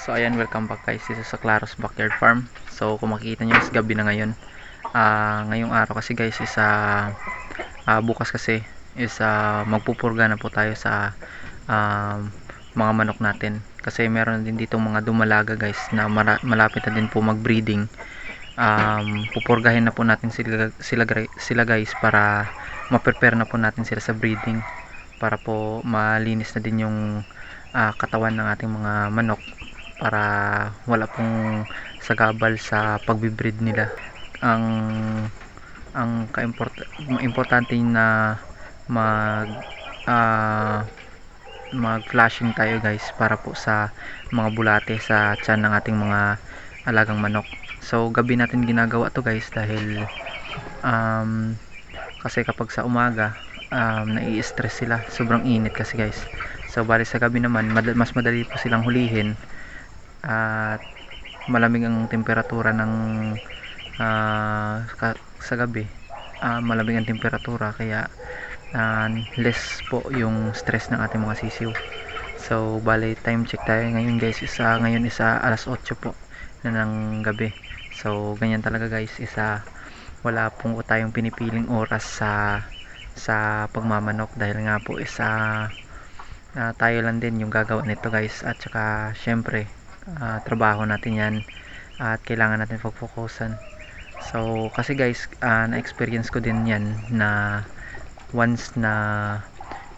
So ayan, welcome back guys dito sa Claros Backyard Farm. So kung makikita nyo is gabi na ngayon. Ngayong araw kasi guys is bukas kasi is magpupurga na po tayo sa mga manok natin. Kasi meron din dito mga dumalaga guys na malapit na din po mag-breeding. Pupurgahin na po natin sila guys para ma-prepare na po natin sila sa breeding, para po malinis na din yung katawan ng ating mga manok, para wala pong sagabal sa pagbibreed nila. Ang importante na mag mag-flashing tayo guys, para po sa mga bulate sa tiyan ng ating mga alagang manok. So gabi natin ginagawa to guys dahil kasi kapag sa umaga nai-stress sila, sobrang init kasi guys. So bali sa gabi naman mas madali po silang hulihin at malamig ang temperatura ng sa gabi. Malamig ang temperatura, kaya less po yung stress ng ating mga sisiw. So bali time check tayo ngayon guys, ngayon alas 8 po na ng gabi. So ganyan talaga guys, wala pong tayong pinipiling oras sa pagmamanok, dahil nga po tayo lang din yung gagawa nito guys, at saka syempre trabaho natin yan at kailangan natin pag-focusan. So kasi guys, na-experience ko din yan na once na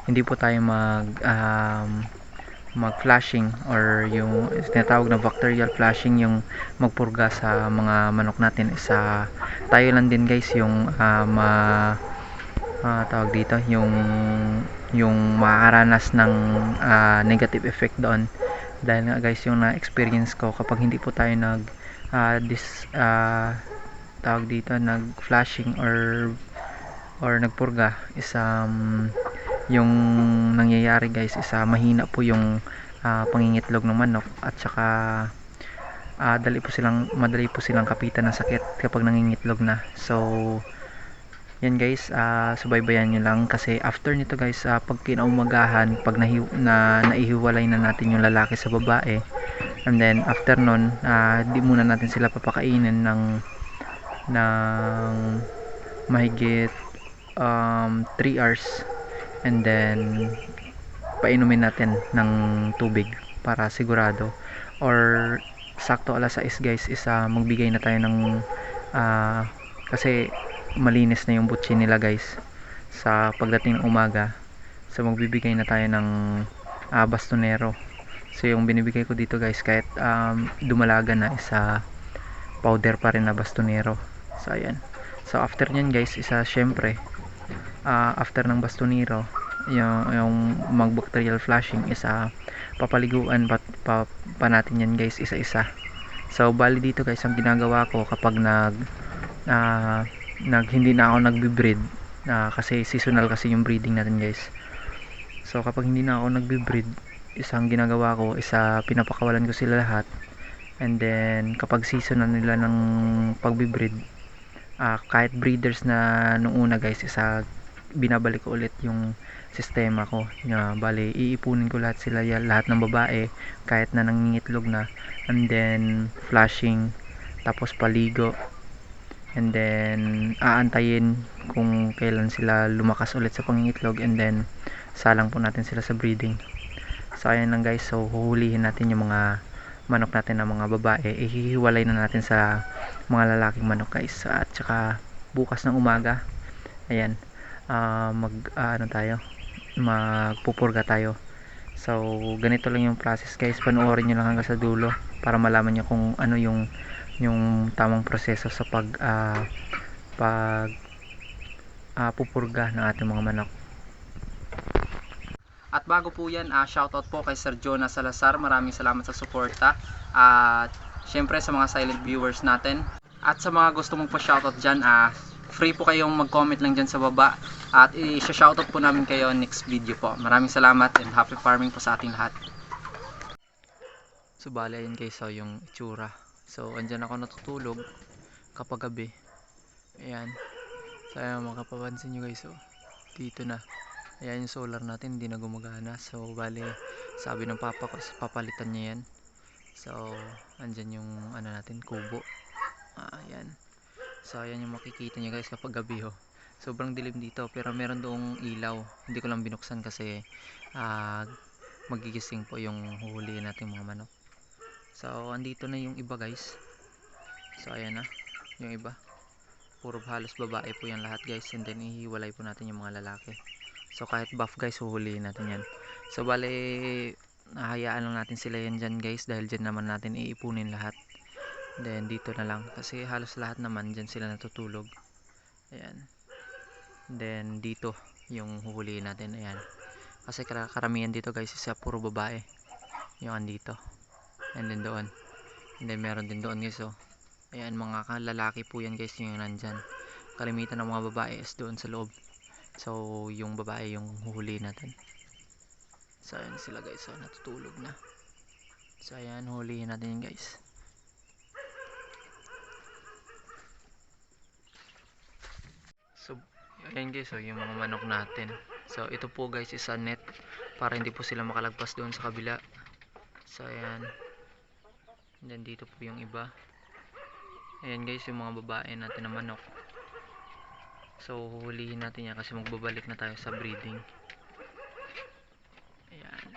hindi po tayo mag-flashing, or yung tinatawag na bacterial flashing, yung magpurga sa mga manok natin, tayo lang din guys yung tawag dito, yung makakaranas ng negative effect doon. Dahil nga guys, yung na-experience ko, kapag hindi po tayo tawag dito, nag-flashing or nagpurga, yung nangyayari guys mahina po yung pangingitlog ng manok, at saka madali po silang kapitan ng sakit kapag nangingitlog na. So yan guys, subaybayan nyo lang, kasi after nito guys, pag kinaumagahan, pag naihiwalay na natin yung lalaki sa babae, and then after nun, di muna natin sila papakainin ng mahigit 3 hours, and then painumin natin ng tubig para sigurado, or sakto alas 6 guys, magbigay na tayo ng kasi malinis na yung butsi nila guys sa pagdating ng umaga. So magbibigay na tayo ng bastonero. So yung binibigay ko dito guys, kahit dumalaga na, powder pa rin na bastonero. So ayan. So after nyan guys, syempre after ng bastonero, yung mag-bacterial flashing, papaliguan pa natin yan guys, isa-isa. So bali dito guys, ang ginagawa ko kapag hindi na ako nagbe-breed, kasi seasonal kasi yung breeding natin guys. So kapag hindi na ako nagbe-breed, isang ginagawa ko, pinapakawalan ko sila lahat, and then kapag seasonal nila ng pagbe-breed, kahit breeders na nung una guys, binabalik ko ulit yung sistema ko. Bali iipunin ko lahat ng babae kahit na nangingitlog na, and then flashing, tapos paligo, and then aantayin kung kailan sila lumakas ulit sa pangingitlog, and then salang po natin sila sa breeding. So ayan lang guys, so huhulihin natin yung mga manok natin na mga babae, ihihiwalay na natin sa mga lalaking manok guys, at saka bukas ng umaga, ayan, magpupurga tayo. So ganito lang yung process guys, panoorin nyo lang hanggang sa dulo para malaman nyo kung ano yung tamang proseso sa pupurga ng ating mga manok. At bago po yan, shoutout po kay Sir Jonas Salazar, maraming salamat sa suporta, at syempre sa mga silent viewers natin, at sa mga gusto mong pa-shoutout dyan, free po kayong mag-comment lang dyan sa baba, at i-shoutout po namin kayo next video po. Maraming salamat, and happy farming po sa ating lahat. So bali ayan guys, yung itsura. So andyan ako natutulog kapag gabi. Ayan. So ayan, makapapansin nyo guys, dito na. Ayan yung solar natin, hindi na gumagana. So bali, sabi ng papa ko, papalitan niya yan. So andyan yung ano natin, kubo. Ayan. So ayan yung makikita nyo guys kapag gabi ho. Sobrang dilim dito pero meron doong ilaw. Hindi ko lang binuksan kasi magigising po yung huhulihin nating mga manok. So andito na yung iba guys. So ayan na yung iba. Puro halos babae po yan lahat guys, and then ihiwalay po natin yung mga lalaki. So kahit buff guys, huhulihin natin yan. So bale, hahayaan lang natin sila yan dyan guys, dahil dyan naman natin iipunin lahat. Then dito na lang kasi halos lahat naman dyan sila natutulog. Ayan. Then dito yung huhulihin natin. Ayan. Kasi karamihan dito guys isa puro babae yung andito, and then doon, and then meron din doon guys. Oh, ayan, mga lalaki po yan guys yung nandyan. Kalimitan ng mga babae is doon sa loob. So yung babae yung huhulihin natin. So ayan sila guys, so natutulog na. So ayan, huhulihin natin yun guys. So ayan guys, so yung mga manok natin. So ito po guys is a net para hindi po sila makalagpas doon sa kabila. So ayan, and then dito po yung iba. Ayan guys, yung mga babae natin na manok. So huhulihin natin yan kasi magbabalik na tayo sa breeding. Ayan.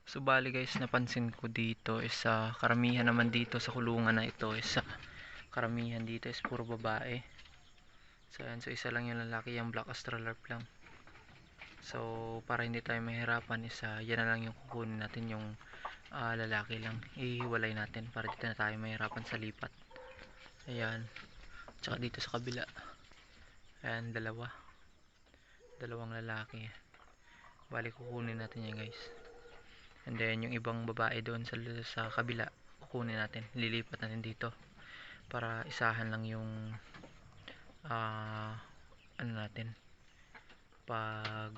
So bali guys, napansin ko dito is karamihan naman dito sa kulungan na ito is karamihan dito is puro babae. So ayan, so isa lang yung lalaki, yung black australarp lang. So para hindi tayo mahirapan is yan na lang yung kukunin natin, yung lalaki lang. Ihiwalay natin para dito na tayo mahirapan sa lipat. Ayan. Tsaka dito sa kabila. Ayan, dalawang lalaki. Bali kukunin natin yan guys. And then yung ibang babae doon sa kabila, kukunin natin, lilipat natin dito para isahan lang yung ano natin pag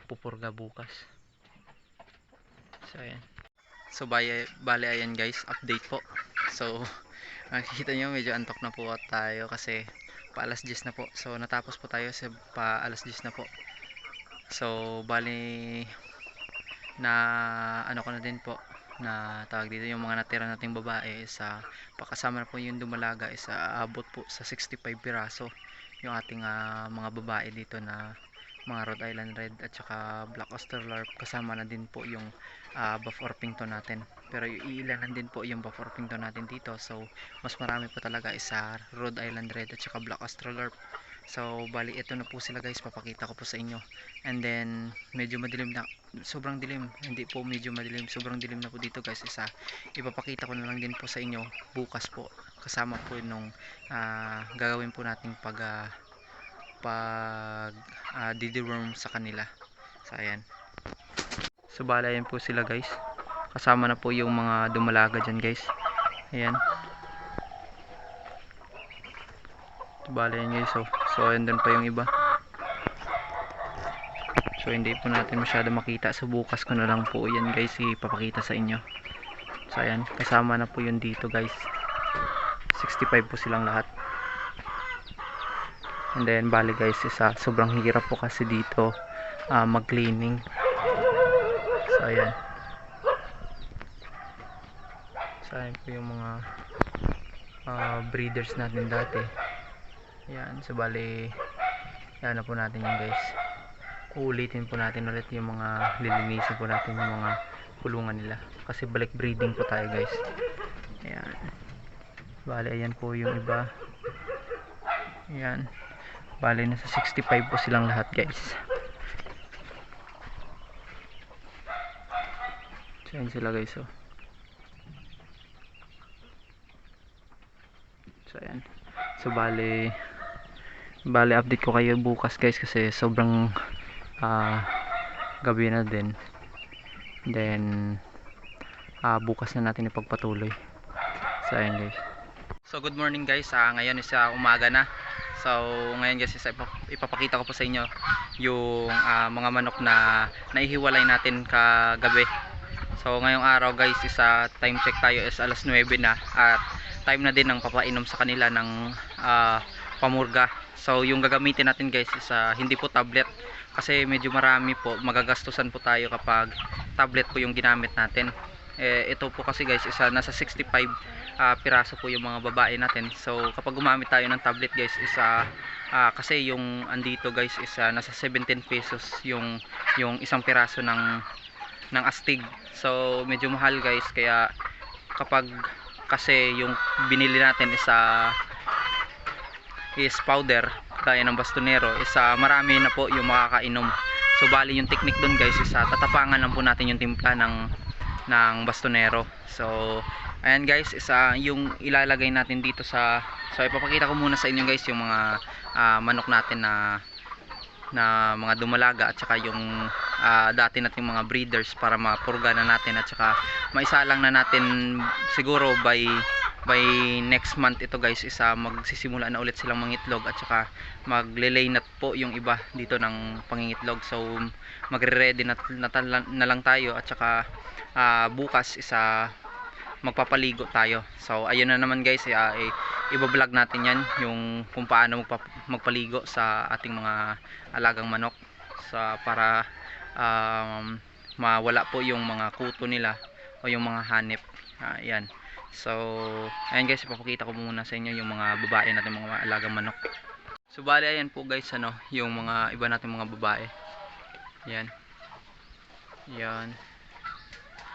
pupurga bukas. So ayan. So bali ayan guys, update po. So makikita nyo medyo antok na po tayo kasi pa alas 10 na po. So natapos po tayo sa pa alas 10 na po. So bali na ano ko na din po na tawag dito, yung mga natira nating babae sa pakasama na po yung dumalaga is abot po sa 65 piraso yung ating mga babae dito na mga Rhode Island Red at saka Black Australarp. Kasama na din po yung Buff Orpington natin, pero iilanan din po yung Buff Orpington natin dito. So mas marami po talaga isa Rhode Island Red at saka Black Australarp. So bali ito na po sila guys, papakita ko po sa inyo. And then medyo madilim na, sobrang dilim, hindi po medyo madilim, sobrang dilim na po dito guys. Ipapakita ko na lang din po sa inyo bukas po, kasama po nung gagawin po natin pag dideworm sa kanila. So ayan. So bala yan po sila guys, kasama na po yung mga dumalaga dyan guys. Ayan. So bala yan guys. So ayan din pa yung iba. So hindi po natin masyado makita, so bukas ko na lang po yan guys ipapakita sa inyo. So ayan, kasama na po yun dito guys. 65 po silang lahat. And then bali guys, sobrang hirap po kasi dito mag cleaning. So ayan. So ayan po yung mga breeders natin dati. Ayan, so bali yan na po natin yung guys. Uulitin po natin ulit yung mga lilinisin po natin yung mga kulungan nila kasi balik breeding po tayo guys. Ayan. Bali ayan po yung iba. Ayan. Bali nasa 65 po silang lahat guys. So ayan sila guys. So ayan. So bali update ko kayo bukas guys kasi sobrang gabi na din. Then bukas na natin ipagpatuloy. So ayan guys. So good morning guys. Ngayon is umaga na. So ngayon guys ipapakita ko po sa inyo yung mga manok na naihiwalay natin kagabi. So ngayong araw guys is time check tayo is alas 9 na at time na din ng papainom sa kanila ng pamurga. So yung gagamitin natin guys is hindi po tablet kasi medyo marami po, magagastusan po tayo kapag tablet po yung ginamit natin. Ito po kasi guys, nasa 65 piraso po yung mga babae natin. So kapag gumamit tayo ng tablet guys, kasi yung andito guys nasa 17 pesos yung isang piraso ng astig. So medyo mahal guys, kaya kapag kasi yung binili natin is powder tayo ng bastonero, marami na po yung makakainom. So bali yung technique dun guys tatapangan lang po natin yung timpla ng bastonero. So ayan guys, yung ilalagay natin dito so ipapakita ko muna sa inyo guys yung mga manok natin na mga dumalaga, at saka yung dati nating mga breeders, para mapurga na natin, at saka maisalang na natin siguro by next month ito guys, magsisimula na ulit silang mangitlog, at saka magle-lay na po yung iba dito ng pangingitlog. So magre-ready na lang tayo, at saka bukas magpapaligo tayo. So ayun na naman guys, iba-vlog natin yan yung kung paano magpaligo sa ating mga alagang manok, para mawala po yung mga kuto nila o yung mga hanip. Ayan. So ayan guys, ipapakita ko muna sa inyo yung mga babae natin, mga alagang manok. So bali ayan po guys, yung mga iba natin mga babae. Ayan. Ayan.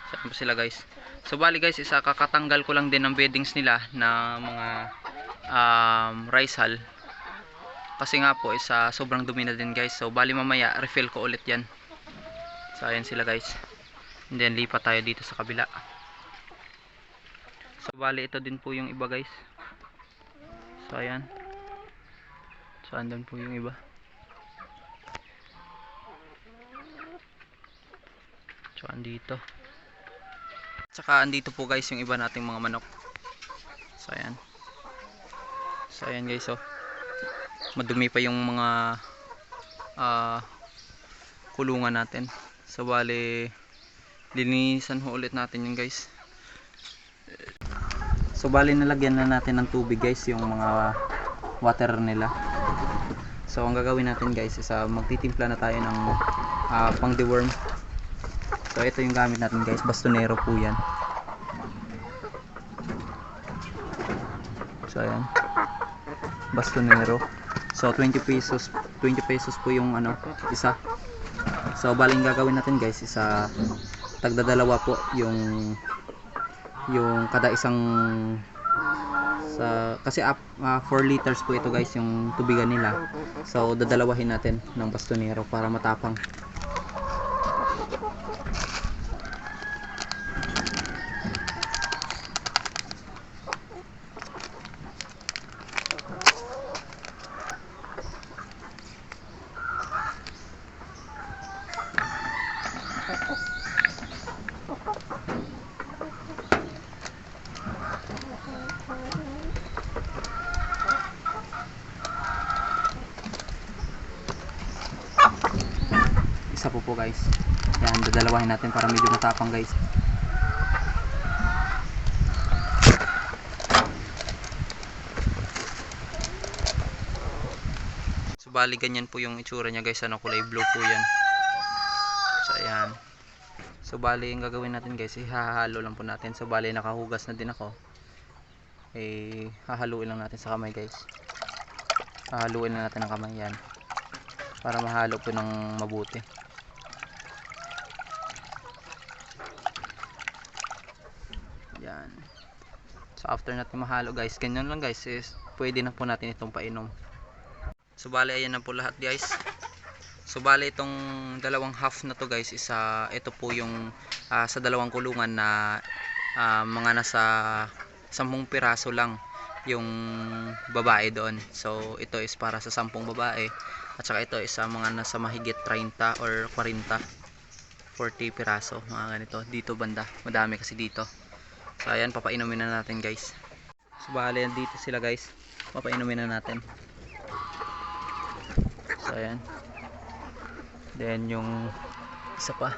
Saan po sila guys? So bali guys, kakatanggal ko lang din ng beddings nila na mga rice hull, kasi nga po sobrang dumi na din guys. So bali mamaya refill ko ulit yan. So ayan sila guys, and then lipat tayo dito sa kabila. So bali ito din po yung iba guys. So ayan, so andun po yung iba. So andito, tsaka andito po guys yung iba nating mga manok. So ayan. So ayan guys, madumi pa yung mga kulungan natin. So bali linisan ho ulit natin yun guys. So bali nalagyan na natin ng tubig guys yung mga water nila. So ang gagawin natin guys magtitimpla na tayo ng pang deworm. So ito yung gamit natin guys, bastonero po yan. So ayan, bastonero. So 20 pesos po yung isa. So baling gagawin natin guys tagdadalawa po yung kada isang kasi 4 liters po ito guys yung tubigan nila. So dadalawahin natin ng bastonero para matapang. Isa po guys. Yan, dadalawahin natin para medyo matapang guys. So bali ganyan po yung itsura niya guys, kulay blue po yan. So ayan. So bali yung gagawin natin guys, hahalo lang po natin. So bali nakahugas na din ako. Hahaluin lang natin sa kamay guys. Hahaluin lang natin ang kamay yan, para mahalo po ng mabuti. Yan. So after natin mahalo guys, ganyan lang guys, pwede na po natin itong painom. So bali ayan na po lahat guys. So bali itong dalawang half na to guys, ito po yung sa dalawang kulungan na mga nasa 10 piraso lang yung babae doon. So ito is para sa 10 babae, at saka ito is mga nasa mahigit 30 or 40 piraso, mga ganito dito banda. Madami kasi dito. So ayan, papainumin na natin guys. So bali dito sila guys, papainumin na natin. So ayan, then yung isa pa,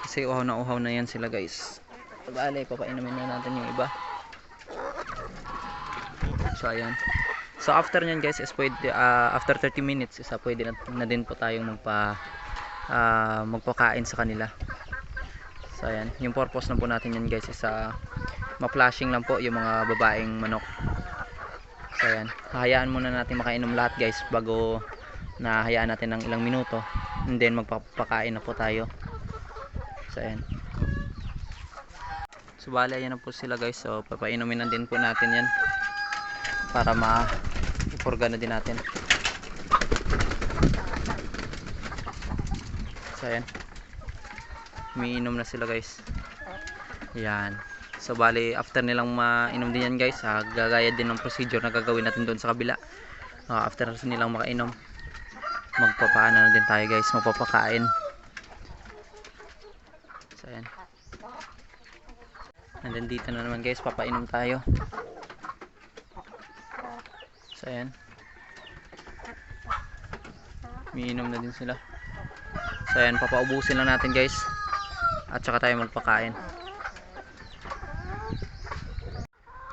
kasi uhaw na yan sila guys. So bali papainumin na natin yung iba. So ayan. So after nyan guys, pwede, after 30 minutes pwede na din po tayong magpakain sa kanila. So ayan, yung purpose lang po natin yan guys is ma-flashing lang po yung mga babaeng manok. So ayan, hahayaan muna natin makainom lahat guys bago nahayaan natin ng ilang minuto, and then magpapakain na po tayo. So ayan, so bali ayan na po sila guys. So papainumin na din po natin yan para ma-ipurga na din natin. So ayan, umiinom na sila guys. Yan. So bali after nilang mainom din yan guys, gagaya din ng procedure na gagawin natin doon sa kabila. After nilang makainom, magpapaano na din tayo guys, magpapakain. So ayan, and then dito na naman guys, papainom tayo. So ayan, umiinom na din sila. So ayan, papaubusin lang natin guys at saka tayo magpakain.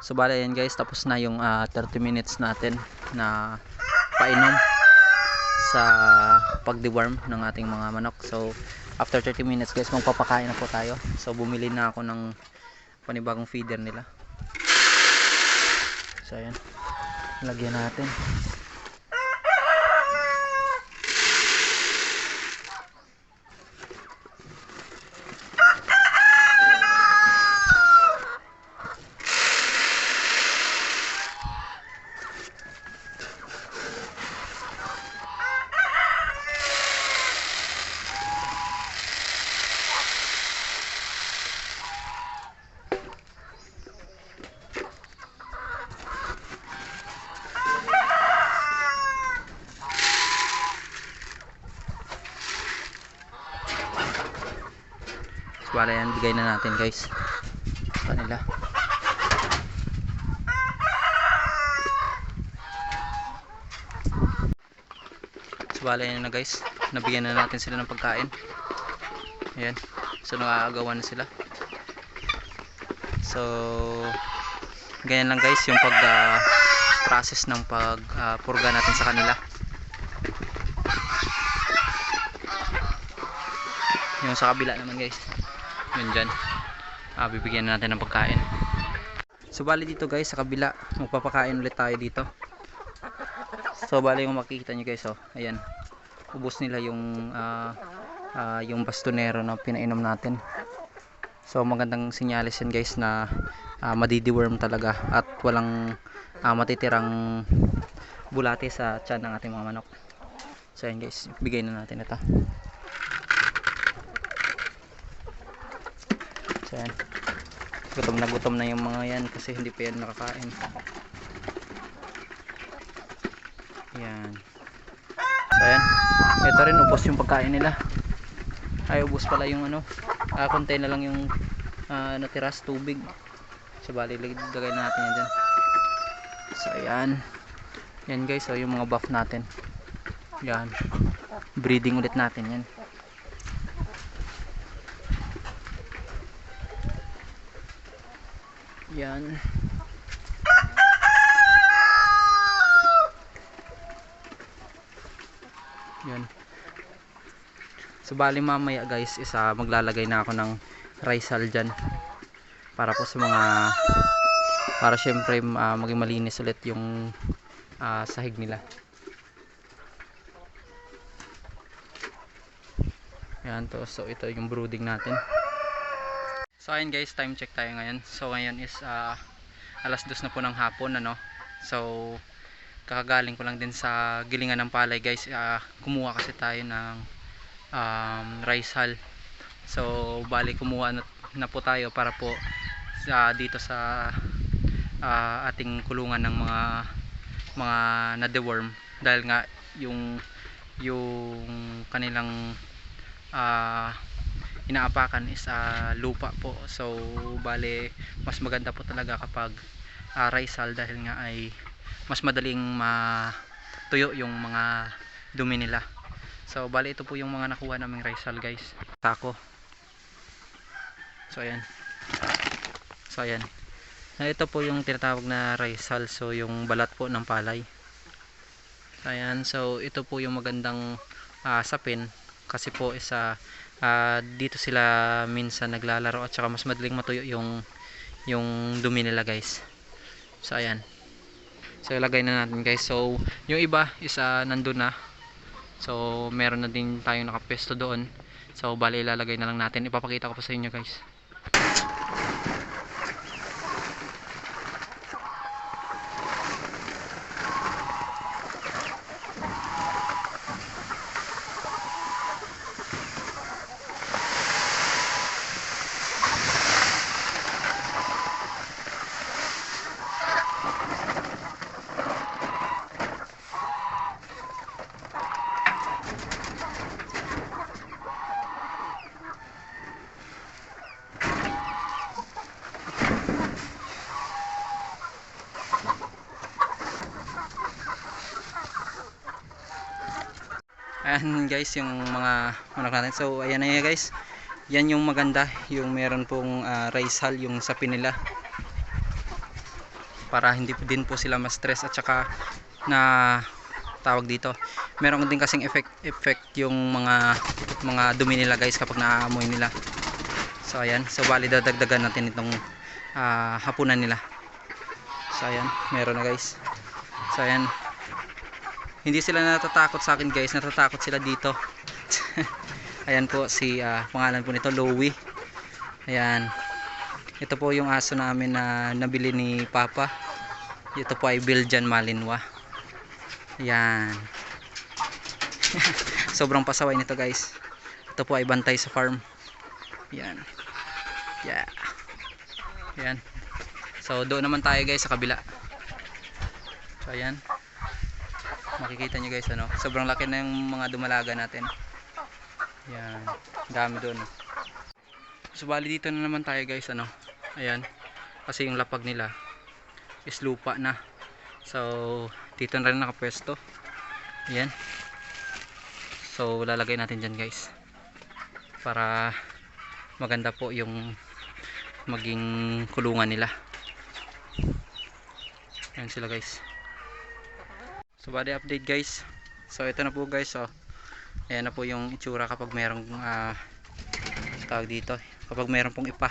So bali ayan guys, tapos na yung 30 minutes natin na painom sa pag-deworm ng ating mga manok. So after 30 minutes guys, magpapakain na po tayo. So bumili na ako ng panibagong feeder nila. So ayan, lagyan natin. Wala yan, bigay na natin guys kanila. So wala yan na guys, nabigyan na natin sila ng pagkain. Ayan, so nakaagawan na sila. So ganyan lang guys yung pag process ng purga natin sa kanila. Yung sa kabila naman guys, yun dyan, bibigyan natin ng pagkain. So bali dito guys sa kabila, magpapakain ulit tayo dito. So bali yung makikita nyo guys, oh, ayan, ubos nila yung bastonero na pinainom natin. So magandang senyales yan guys na madideworm talaga at walang matitirang bulate sa tiyan ng ating mga manok. So ayan guys, bigay na natin ito. So ayan, gutom na yung mga yan kasi hindi pa yan nakakain. Ayan. So ayan, ito rin, ubos yung pagkain nila. Ay, ubos pala yung konti na lang yung natira sa tubig. So bali, lagay na natin yan dyan. So ayan, yan guys, so yung mga buff natin, yan, breeding ulit natin yan. Yan. Yan. So bali mamaya guys is maglalagay na ako ng Rizal dyan para po sa mga, para syempre maging malinis ulit yung sahig nila. Yan to. So ito yung brooding natin. So ayun guys, time check tayo ngayon. So ngayon is alas 2 na po ng hapon, So kakagaling ko lang din sa gilingan ng palay guys. Kumuha kasi tayo ng Rizal. So bali kumuha na po tayo para po dito sa ating kulungan ng mga na-deworm, dahil nga yung kanilang inaapakan is lupa po. So bale mas maganda po talaga kapag Rizal, dahil nga ay mas madaling matuyo yung mga dumi nila. So bale ito po yung mga nakuha naming Rizal guys, tako. So ayan, ito po yung tinatawag na Rizal. So yung balat po ng palay. So ayan, so ito po yung magandang sapin kasi po dito sila minsan naglalaro at saka mas madaling matuyo yung dumi nila guys. So ayan, so ilagay na natin guys. So yung iba nandun na, so meron na din tayong nakapesto doon. So bali ilalagay na lang natin, ipapakita ko pa sa inyo guys. Ayan guys yung mga manok natin. So ayan na yun guys, yan yung maganda, yung meron pong rice hull yung sapi nila, para hindi din po sila ma-stress. At saka na tawag dito, meron din kasing effect yung mga dumi nila guys kapag naaamoy nila. So ayan, so bali dadagdagan natin itong hapunan nila. So ayan, meron na guys. So ayan, hindi sila natatakot sa akin guys, natatakot sila dito. Ayan po pangalan po nito Louie. Ayan, ito po yung aso namin na nabili ni Papa. Ito po ay Belgian Malinois. Ayan. Sobrang pasaway nito guys. Ito po ay bantay sa farm. Ayan. Yeah. Ayan. So doon naman tayo guys sa kabila. So ayan, makikita nyo guys, sobrang laki na yung mga dumalaga natin. Yan, dami doon. So bali dito na naman tayo guys, ayan, kasi yung lapag nila is lupa na. So dito na rin nakapwesto. Ayan, so lalagay natin dyan guys, para maganda po yung maging kulungan nila. Ayan sila guys. So bali update guys. So ito na po guys. So ayan na po yung itsura kapag merong tawag dito, kapag meron pong ipa.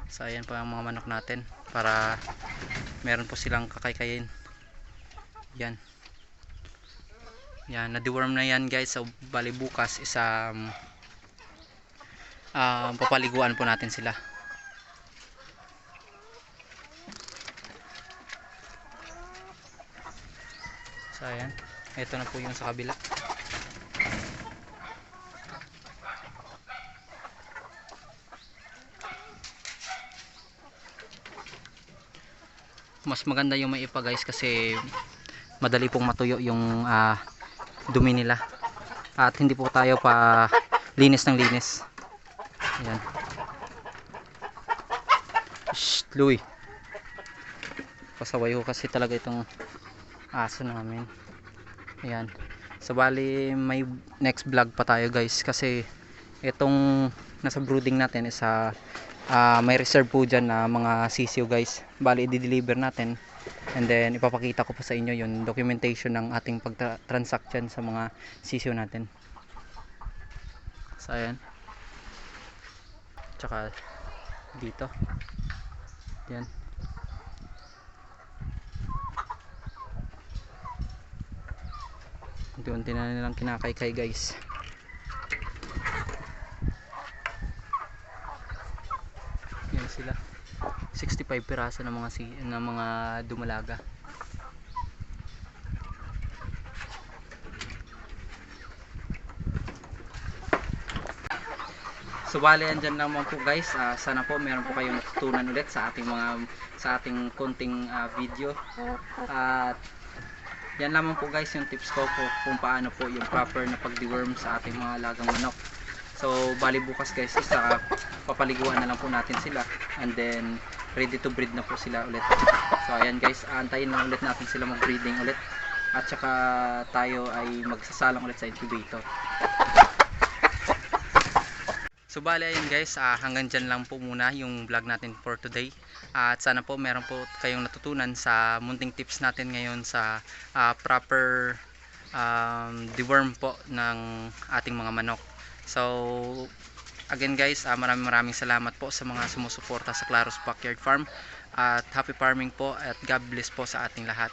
So ayan po ang mga manok natin, para meron po silang kakaykayin. Yan. Yan, na-deworm na yan guys. So bali bukas papaliguan po natin sila. So ayan, ito na po yung sa kabila. Mas maganda yung may ipa guys, kasi madali pong matuyo yung dumi nila, at hindi po tayo pa linis ng linis. Ayan. Shh, Louie, pasaway ko kasi talaga itong aso namin. Ayan, so bali may next vlog pa tayo guys, kasi itong nasa brooding natin is may reserve po dyan na mga sisiyo guys. Bali i-deliver natin, and then ipapakita ko pa sa inyo yung documentation ng ating pag-transaction sa mga sisiyo natin. So ayan, tsaka dito, yan. Unti-unti na nilang kinakaykay guys. Yan sila, 65 piraso ng mga dumalaga. So bali andyan naman po guys. Sana po meron po kayong natutunan ulit sa ating konting video. At yan lamang po guys yung tips ko po kung paano po yung proper na pag-deworm sa ating mga alagang manok. So bali bukas guys, papaliguan na lang po natin sila, and then ready to breed na po sila ulit. So ayan guys, antayin lang ulit natin sila mag-breeding ulit, at saka tayo ay magsasalang ulit sa incubator. So bali ayun guys, hanggang dyan lang po muna yung vlog natin for today. At sana po meron po kayong natutunan sa munting tips natin ngayon sa proper deworm po ng ating mga manok. So again guys, maraming salamat po sa mga sumusuporta sa Claros Backyard Farm, at happy farming po, at God bless po sa ating lahat.